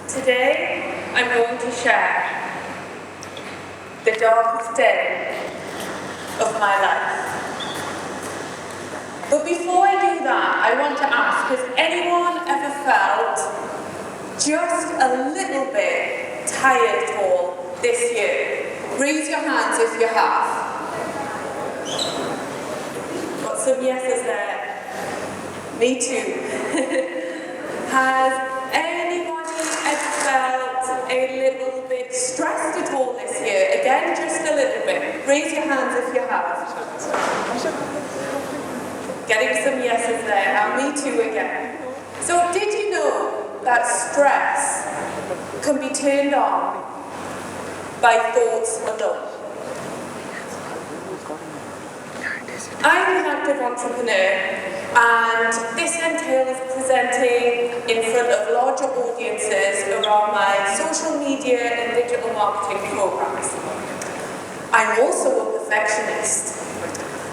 Today, I'm going to share the darkest day of my life. But before I do that, I want to ask, has anyone ever felt just a little bit tired at all this year? Raise your hands if you have. Got some yeses there. Me too. Has felt a little bit stressed at all this year? Again, just a little bit. Raise your hands if you have. Getting some yeses there, and me too again. So did you know that stress can be turned on by thoughts alone? I'm an active entrepreneur, and this entails presenting in front of larger audiences around my social media and digital marketing programs. I'm also a perfectionist.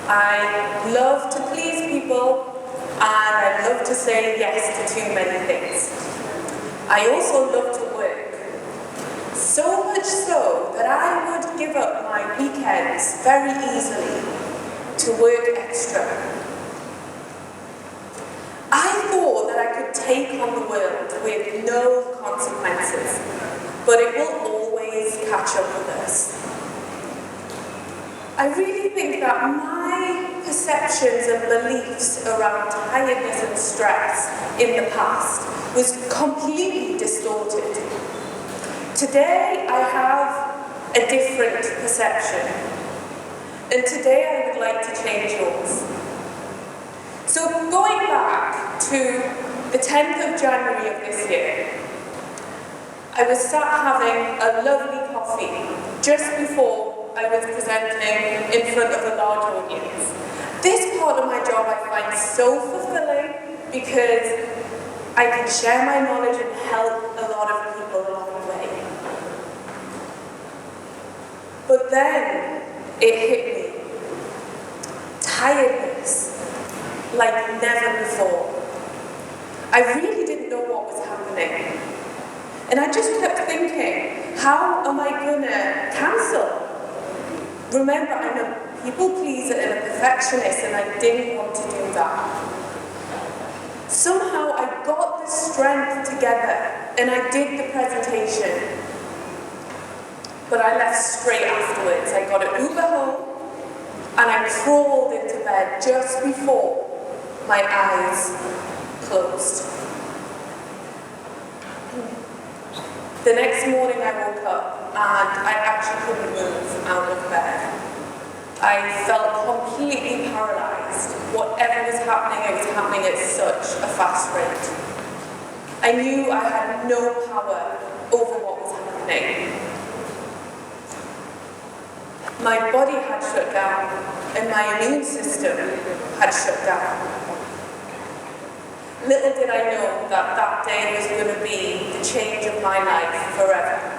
I love to please people, and I love to say yes to too many things. I also love to work. So much so that I would give up my weekends very easily to work extra. I thought that I could take on the world with no consequences, but it will always catch up with us. I really think that my perceptions and beliefs around tiredness and stress in the past was completely distorted. Today I have a different perception. And today I would like to change yours. So going back to the 10th of January of this year, I was sat having a lovely coffee just before I was presenting in front of a large audience. This part of my job I find so fulfilling because I can share my knowledge and help a lot of people along the way. But then it hit me. Tiredness, like never before. I really didn't know what was happening. And I just kept thinking, how am I gonna cancel? Remember, I'm a people pleaser and a perfectionist, and I didn't want to do that. Somehow I got the strength together and I did the presentation. But I left straight afterwards. I got an Uber home and I crawled into bed just before my eyes closed. The next morning I woke up and I actually couldn't move out of bed. I felt completely paralysed. Whatever was happening, it was happening at such a fast rate. I knew I had no power over what was happening. My body had shut down and my immune system had shut down. Little did I know that that day was going to be the change of my life forever.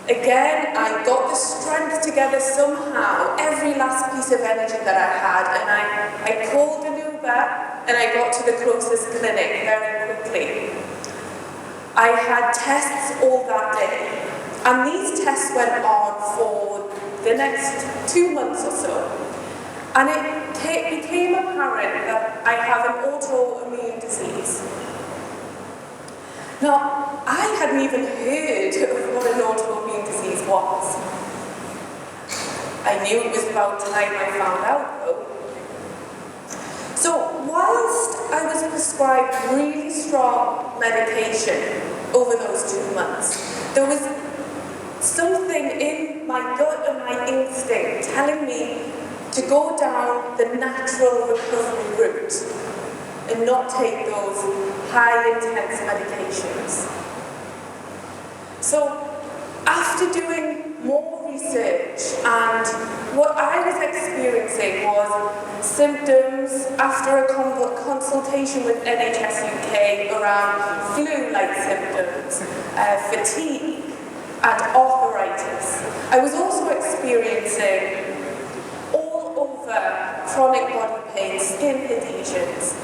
Again, I got the strength together somehow, every last piece of energy that I had, and I called an Uber and I got to the closest clinic very quickly. I had tests all that day, and these tests went on for the next 2 months or so. And it became apparent that I have an autoimmune disease. Now, I hadn't even heard of what an autoimmune disease was. I knew it was about time I found out though. So, whilst I was prescribed really strong medication over those 2 months, there was something in my gut and my instinct telling me to go down the natural recovery route and not take those high intense medications. So after doing more research, and what I was experiencing was symptoms after a consultation consultation with NHS UK around flu-like symptoms, fatigue, and arthritis. I was also experiencing all over chronic body pain, skin adhesions,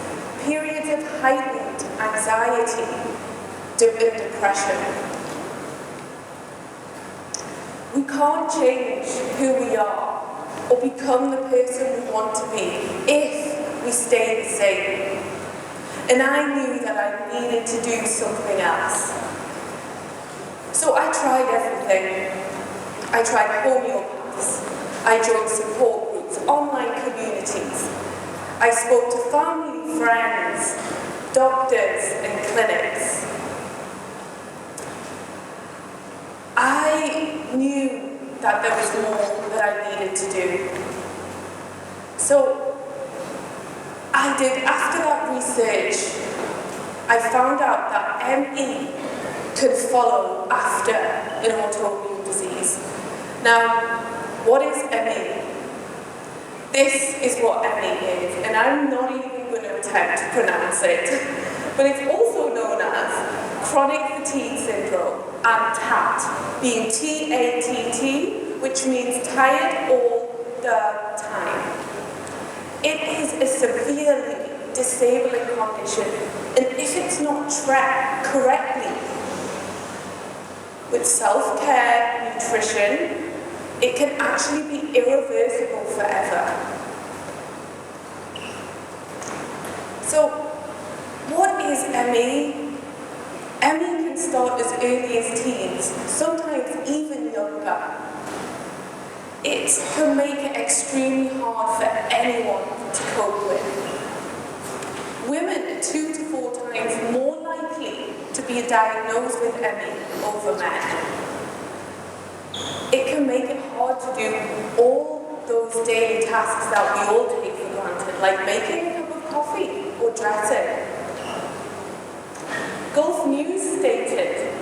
periods of heightened anxiety, and depression. We can't change who we are or become the person we want to be if we stay the same. And I knew that I needed to do something else. So I tried everything. I tried homeopaths. I joined support groups, online communities. I spoke to family, friends, doctors, and clinics. I knew that there was more that I needed to do. So I did, after that research, I found out that ME could follow after an autoimmune disease. Now, what is ME? This is what ME is, and I'm not even going to attempt to pronounce it. But it's also known as chronic fatigue syndrome, and TAT, being T-A-T-T, which means tired all the time. It is a severely disabling condition, and if it's not tracked correctly with self-care, nutrition, it can actually be irreversible forever. So, what is ME? ME can start as early as teens, sometimes even younger. It can make it extremely hard for anyone to cope with. Women are 2 to 4 times more likely to be diagnosed with ME over men. It can make it hard to do all those daily tasks that we all take for granted, like making a cup of coffee or dressing. Gulf News stated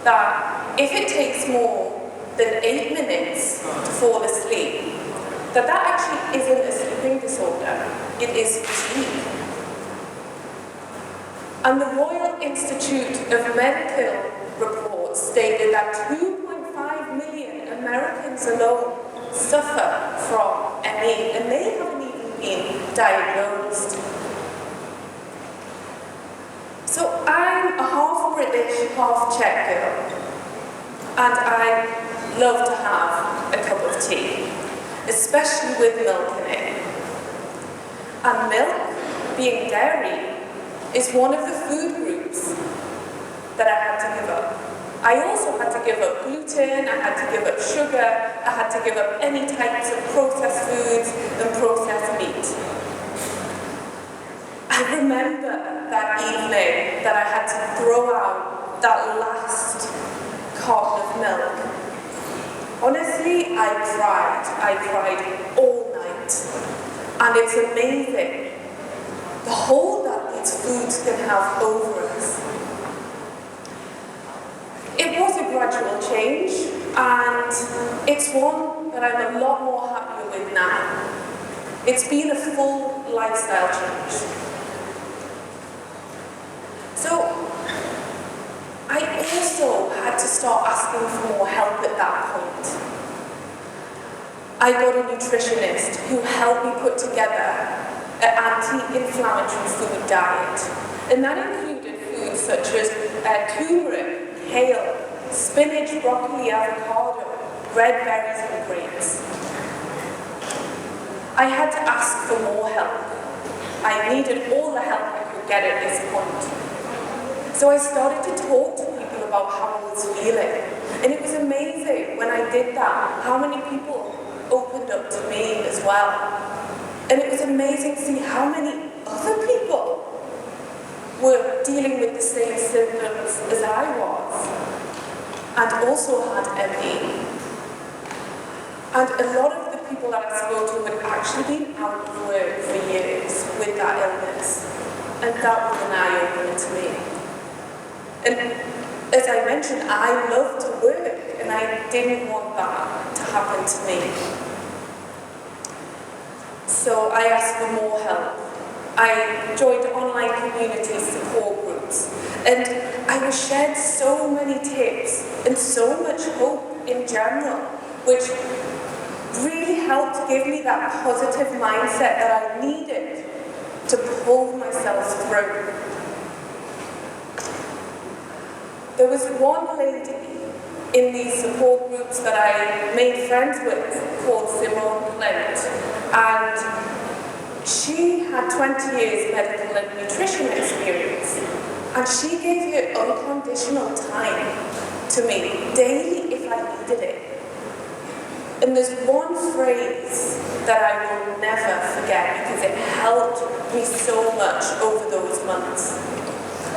that if it takes more than 8 minutes to fall asleep, that actually isn't a sleeping disorder, it is fatigue. And the Royal Institute of Medical reports stated that 2.5 million Americans alone suffer from ME, and they haven't even been diagnosed. So I'm a half British, half Czech girl, and I love to have a cup of tea, especially with milk in it. And milk, being dairy, is one of the food groups that I had to give up. I also had to give up gluten, I had to give up sugar, I had to give up any types of processed foods and processed meat. I remember that evening that I had to throw out that last carton of milk. Honestly, I cried all night. And it's amazing the hold that these foods can have over us. It was a gradual change, and it's one that I'm a lot more happier with now. It's been a full lifestyle change. So, I also had to start asking for more help at that point. I got a nutritionist who helped me put together an anti-inflammatory food diet. And that included foods such as turmeric, kale, spinach, broccoli, avocado, red berries and grapes. I had to ask for more help. I needed all the help I could get at this point. So I started to talk to people about how I was feeling. And it was amazing when I did that, how many people opened up to me as well. And it was amazing to see how many other people were dealing with the same symptoms as I was, and also had ME. And a lot of the people that I spoke to had actually been out of work for years with that illness. And that was an eye-opener to me. And as I mentioned, I love to work, and I didn't want that to happen to me. So I asked for more help. I joined online community support groups, and I was shared so many tips and so much hope in general, which really helped give me that positive mindset that I needed to pull myself through. There was one lady in these support groups that I made friends with called Simone Clement, and she had 20 years medical and nutrition experience, and she gave her unconditional time to me daily if I needed it. And there's one phrase that I will never forget because it helped me so much over those months,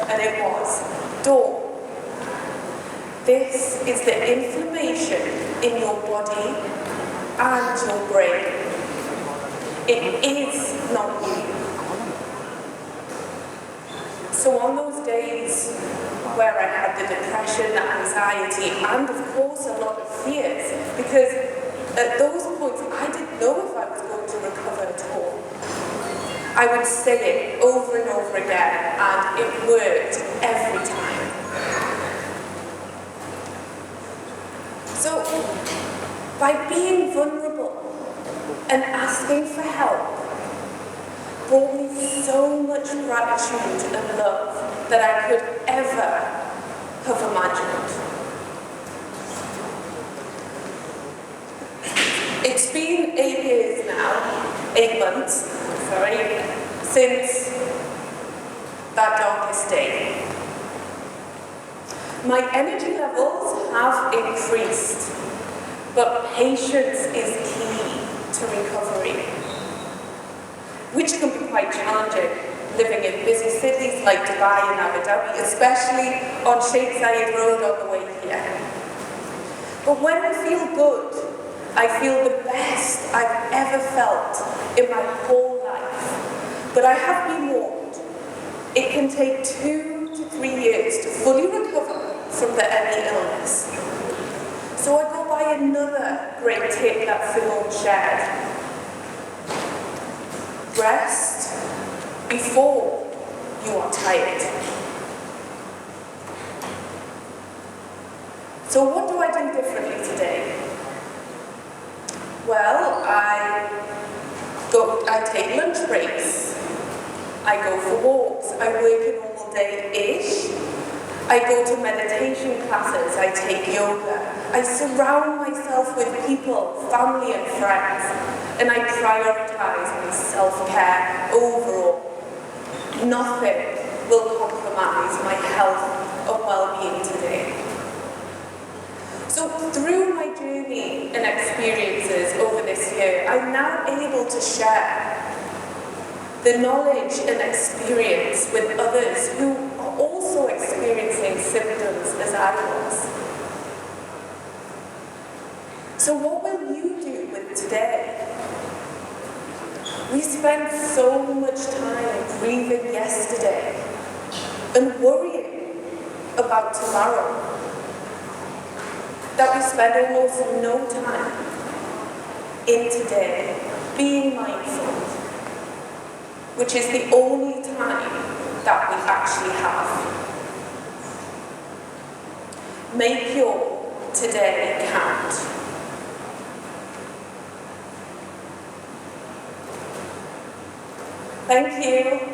and it was, "Dawn, this is the inflammation in your body and your brain. It is not you." So on those days where I had the depression, the anxiety, and of course a lot of fears, because at those points I didn't know if I was going to recover at all, I would say it over and over again, and it worked every time. So, by being vulnerable and asking for help brought me so much gratitude and love that I could ever have imagined. It's been 8 years now, 8 months, since that darkest day. My energy levels have increased, but patience is key to recovery, which can be quite challenging living in busy cities like Dubai and Abu Dhabi, especially on Sheikh Zayed Road on the way here. But when I feel good, I feel the best I've ever felt in my whole life. But I have been warned, it can take 2 to 3 years to fully recover from any illness. So I go by another great tip that Simone shared. Rest before you are tired. So what do I do differently today? Well, I take lunch breaks. I go for walks. I work a normal day-ish. I go to meditation classes. I take yoga. I surround myself with people, family and friends, and I prioritize my self-care overall. Nothing will compromise my health or well-being today. So through my journey and experiences over this year, I'm now able to share the knowledge and experience with others who are also experiencing symptoms as I was. So what will you do with today? We spend so much time grieving yesterday and worrying about tomorrow that we spend almost no time in today being mindful, which is the only time that we actually have. Make your today count. Thank you.